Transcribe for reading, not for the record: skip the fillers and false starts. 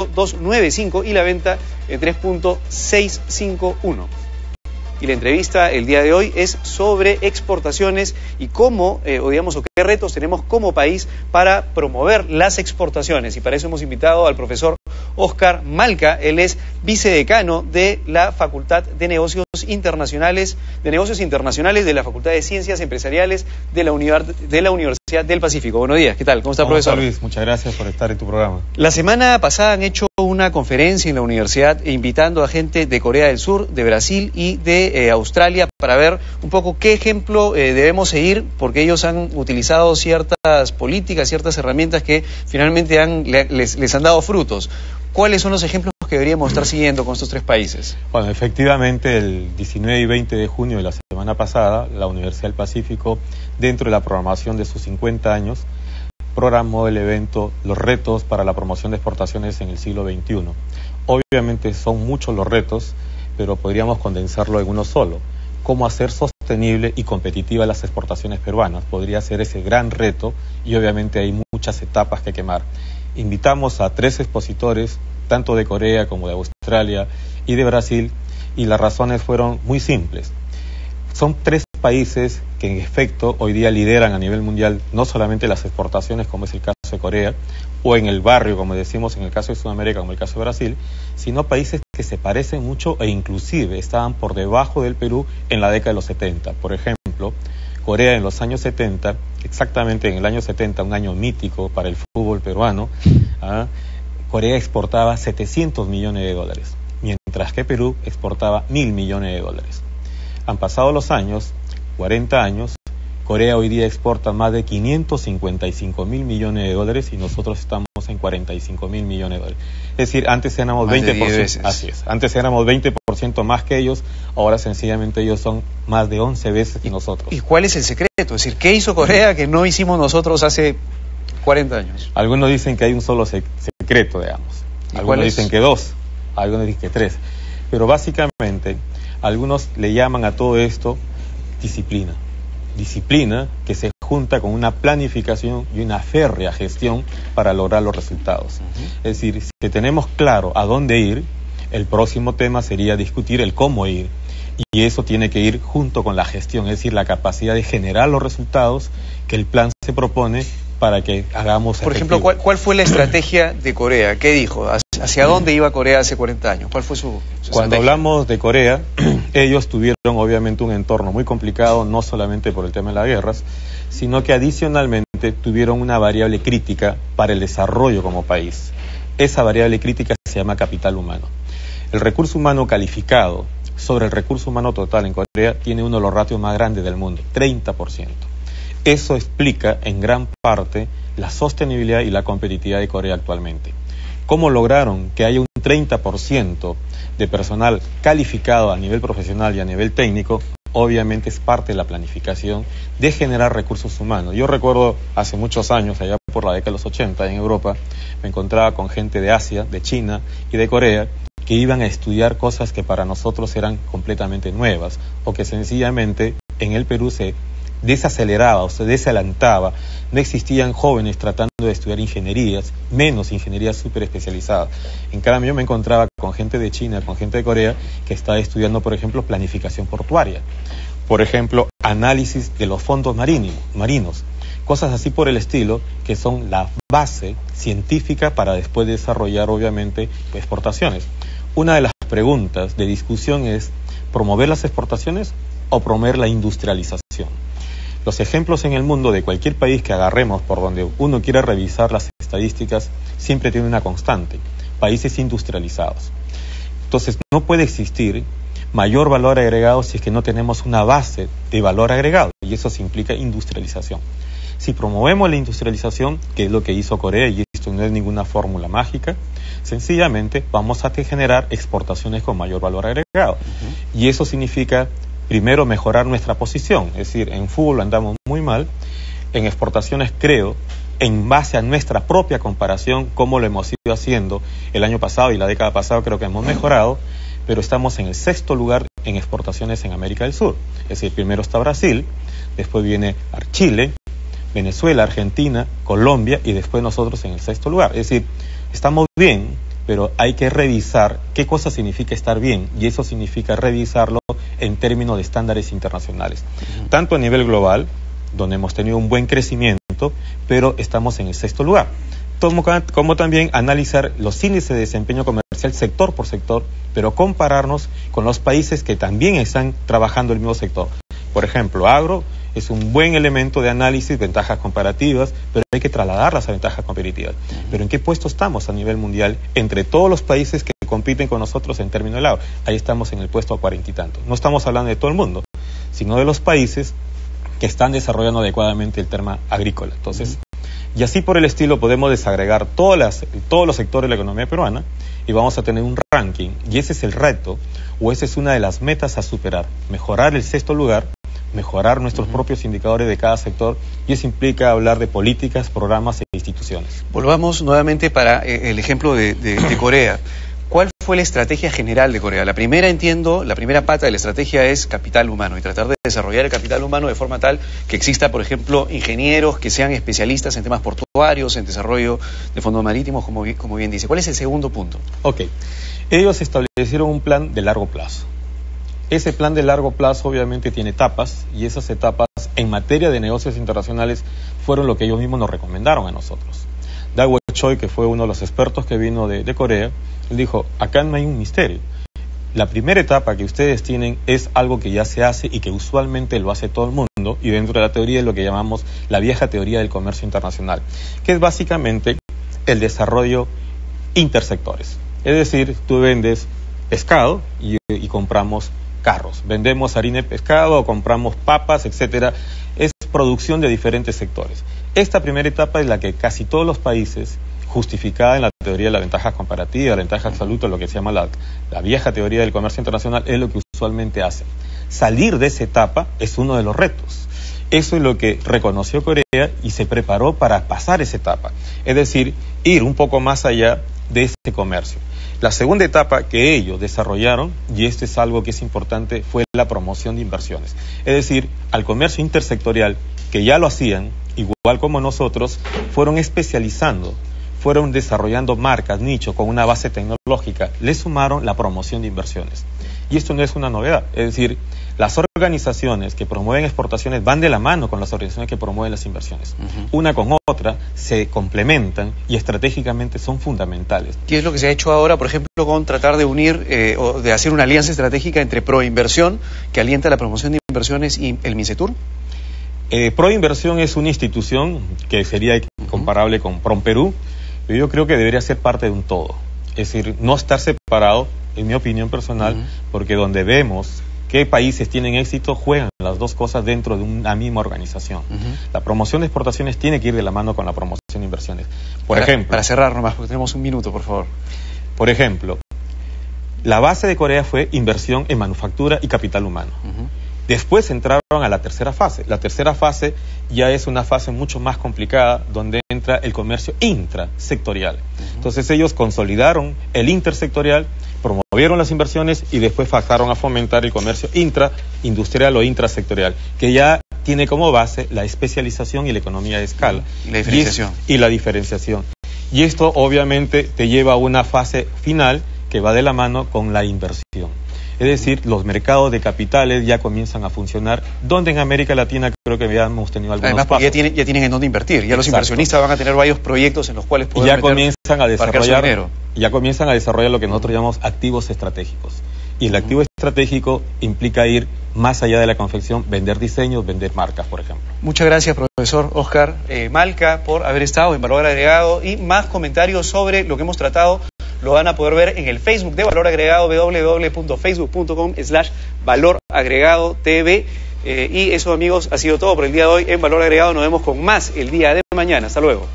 3.295 y la venta en 3.651. Y la entrevista el día de hoy es sobre exportaciones y cómo, o qué retos tenemos como país para promover las exportaciones. Y para eso hemos invitado al profesor Óscar Malca. Él es vicedecano de la Facultad de Negocios Internacionales de la Facultad de Ciencias Empresariales de la Universidad del Pacífico. Buenos días, ¿qué tal? ¿Cómo está, profesor? Luis, muchas gracias por estar en tu programa. La semana pasada han hecho una conferencia en la universidad invitando a gente de Corea del Sur, de Brasil y de Australia para ver un poco qué ejemplo debemos seguir, porque ellos han utilizado ciertas políticas, ciertas herramientas que finalmente les han dado frutos. ¿Cuáles son los ejemplos que deberíamos estar siguiendo con estos tres países? Bueno, efectivamente, el 19 y 20 de junio de la semana pasada, la Universidad del Pacífico, dentro de la programación de sus 50 años, programó el evento Los retos para la promoción de exportaciones en el siglo XXI. Obviamente son muchos los retos, pero podríamos condensarlo en uno solo. ¿Cómo hacer sostenible y competitiva las exportaciones peruanas? Podría ser ese gran reto y obviamente hay muchas etapas que quemar. Invitamos a 3 expositores, tanto de Corea como de Australia y de Brasil, y las razones fueron muy simples. Son 3 países que en efecto hoy día lideran a nivel mundial no solamente las exportaciones, como es el caso de Corea, o en el barrio, como decimos en el caso de Sudamérica, como el caso de Brasil, sino países que se parecen mucho e inclusive estaban por debajo del Perú en la década de los 70. Por ejemplo, Corea en los años 70, exactamente en el año 70, un año mítico para el fútbol peruano, Corea exportaba 700 millones de dólares, mientras que Perú exportaba 1.000 millones de dólares. Han pasado los años, 40 años, Corea hoy día exporta más de 555 mil millones de dólares y nosotros estamos en 45 mil millones de dólares. Es decir, antes éramos más 20%, así es, antes éramos 20% más que ellos, ahora sencillamente ellos son más de 11 veces que nosotros. ¿Y cuál es el secreto? Es decir, ¿qué hizo Corea que no hicimos nosotros hace 40 años? Algunos dicen que hay un solo secreto, digamos. Algunos dicen que 2, algunos dicen que 3. Pero básicamente, algunos le llaman a todo esto disciplina. Disciplina que se junta con una planificación y una férrea gestión para lograr los resultados. Es decir, si tenemos claro a dónde ir, el próximo tema sería discutir el cómo ir. Y eso tiene que ir junto con la gestión, es decir, la capacidad de generar los resultados que el plan se propone para que hagamos Por ejemplo, ¿cuál fue la estrategia de Corea? ¿Qué dijo? ¿Hacia dónde iba Corea hace 40 años? ¿Cuál fue su Cuando estrategia? hablamos de Corea, ellos tuvieron obviamente un entorno muy complicado, no solamente por el tema de las guerras, sino que adicionalmente tuvieron una variable crítica para el desarrollo como país. Esa variable crítica se llama capital humano. El recurso humano calificado sobre el recurso humano total en Corea tiene uno de los ratios más grandes del mundo, 30%. Eso explica en gran parte la sostenibilidad y la competitividad de Corea actualmente. ¿Cómo lograron que haya un 30% de personal calificado a nivel profesional y a nivel técnico? Obviamente es parte de la planificación de generar recursos humanos. Yo recuerdo hace muchos años, allá por la década de los 80 en Europa, me encontraba con gente de Asia, de China y de Corea, que iban a estudiar cosas que para nosotros eran completamente nuevas, o que sencillamente en el Perú se desaceleraba o se desalentaba, no existían jóvenes tratando de estudiar ingenierías, menos ingenierías súper especializadas. En cambio yo me encontraba con gente de China, con gente de Corea, que estaba estudiando, por ejemplo, planificación portuaria, por ejemplo, análisis de los fondos marinos, cosas así por el estilo, que son la base científica para después desarrollar, obviamente, exportaciones. Una de las preguntas de discusión es, ¿promover las exportaciones o promover la industrialización? Los ejemplos en el mundo de cualquier país que agarremos, por donde uno quiera revisar las estadísticas, siempre tiene una constante: países industrializados. Entonces no puede existir mayor valor agregado si es que no tenemos una base de valor agregado, y eso se implica industrialización. Si promovemos la industrialización, que es lo que hizo Corea, y esto no es ninguna fórmula mágica, sencillamente vamos a generar exportaciones con mayor valor agregado. Y eso significa, primero, mejorar nuestra posición. Es decir, en fútbol andamos muy mal, en exportaciones creo, en base a nuestra propia comparación, como lo hemos ido haciendo el año pasado y la década pasada, creo que hemos mejorado, pero estamos en el 6º lugar en exportaciones en América del Sur. Es decir, primero está Brasil, después viene Chile, Venezuela, Argentina, Colombia y después nosotros en el 6º lugar. Es decir, estamos bien, pero hay que revisar qué cosa significa estar bien, y eso significa revisarlo en términos de estándares internacionales, tanto a nivel global, donde hemos tenido un buen crecimiento, pero estamos en el 6º lugar, como también analizar los índices de desempeño comercial sector por sector, pero compararnos con los países que también están trabajando el mismo sector. Por ejemplo, agro es un buen elemento de análisis, ventajas comparativas, pero hay que trasladarlas a ventajas competitivas. Pero ¿en qué puesto estamos a nivel mundial entre todos los países que compiten con nosotros en términos de agro? Ahí estamos en el puesto 40 y tanto. No estamos hablando de todo el mundo, sino de los países que están desarrollando adecuadamente el tema agrícola. Entonces, y así por el estilo podemos desagregar todos los sectores de la economía peruana y vamos a tener un ranking, y ese es el reto, o esa es una de las metas a superar: mejorar el 6º lugar, mejorar nuestros propios indicadores de cada sector, y eso implica hablar de políticas, programas e instituciones. Volvamos nuevamente para el ejemplo de Corea. ¿Cuál fue la estrategia general de Corea? La primera pata de la estrategia es capital humano, y tratar de desarrollar el capital humano de forma tal que exista, por ejemplo, ingenieros que sean especialistas en temas portuarios, en desarrollo de fondos marítimos, como bien dice. ¿Cuál es el segundo punto? Ok, ellos establecieron un plan de largo plazo. Ese plan de largo plazo obviamente tiene etapas, y esas etapas en materia de negocios internacionales fueron lo que ellos mismos nos recomendaron a nosotros. Dae Choi, que fue uno de los expertos que vino de Corea, él dijo: acá no hay un misterio. La primera etapa que ustedes tienen es algo que ya se hace y que usualmente lo hace todo el mundo, y dentro de la teoría es lo que llamamos la vieja teoría del comercio internacional, que es básicamente el desarrollo intersectores. Es decir, tú vendes pescado y compramos carros, vendemos harina de pescado o compramos papas, etcétera. Es producción de diferentes sectores. Esta primera etapa es la que casi todos los países, justificada en la teoría de la ventaja comparativa, la ventaja absoluta, lo que se llama la vieja teoría del comercio internacional, es lo que usualmente hacen. Salir de esa etapa es uno de los retos. Eso es lo que reconoció Corea y se preparó para pasar esa etapa, es decir, ir un poco más allá de ese comercio. La segunda etapa que ellos desarrollaron, y esto es algo que es importante, fue la promoción de inversiones. Es decir, al comercio intersectorial, que ya lo hacían, igual como nosotros, fueron especializando, fueron desarrollando marcas, nicho, con una base tecnológica, le sumaron la promoción de inversiones. Y esto no es una novedad, es decir, las organizaciones que promueven exportaciones van de la mano con las organizaciones que promueven las inversiones. Una con otra se complementan y estratégicamente son fundamentales. ¿Qué es lo que se ha hecho ahora, por ejemplo, con tratar de unir o de hacer una alianza estratégica entre Proinversión, que alienta la promoción de inversiones, y el MINCETUR? Proinversión es una institución que sería comparable con PROMPERÚ, pero yo creo que debería ser parte de un todo. Es decir, no estar separado, en mi opinión personal, porque donde vemos qué países tienen éxito, juegan las dos cosas dentro de una misma organización. La promoción de exportaciones tiene que ir de la mano con la promoción de inversiones. Para cerrar nomás, porque tenemos un minuto, por favor. Por ejemplo, la base de Corea fue inversión en manufactura y capital humano. Después entraron a la tercera fase. La tercera fase ya es una fase mucho más complicada, donde entra el comercio intrasectorial. Entonces ellos consolidaron el intersectorial, promovieron las inversiones y después pasaron a fomentar el comercio intraindustrial o intrasectorial, que ya tiene como base la especialización y la economía de escala. Y la diferenciación. Y la diferenciación. Y esto obviamente te lleva a una fase final que va de la mano con la inversión. Es decir, los mercados de capitales ya comienzan a funcionar, donde en América Latina creo que ya hemos tenido algunos pasos. Además, porque ya tienen en dónde invertir. Ya los inversionistas van a tener varios proyectos en los cuales poder ya comienzan a desarrollar lo que nosotros llamamos activos estratégicos. Y el activo estratégico implica ir más allá de la confección, vender diseños, vender marcas, por ejemplo. Muchas gracias, profesor Oscar Malca, por haber estado en Valor Agregado, y más comentarios sobre lo que hemos tratado lo van a poder ver en el Facebook de Valor Agregado, www.facebook.com/valoragregadotv. Y eso, amigos, ha sido todo por el día de hoy en Valor Agregado. Nos vemos con más el día de mañana. Hasta luego.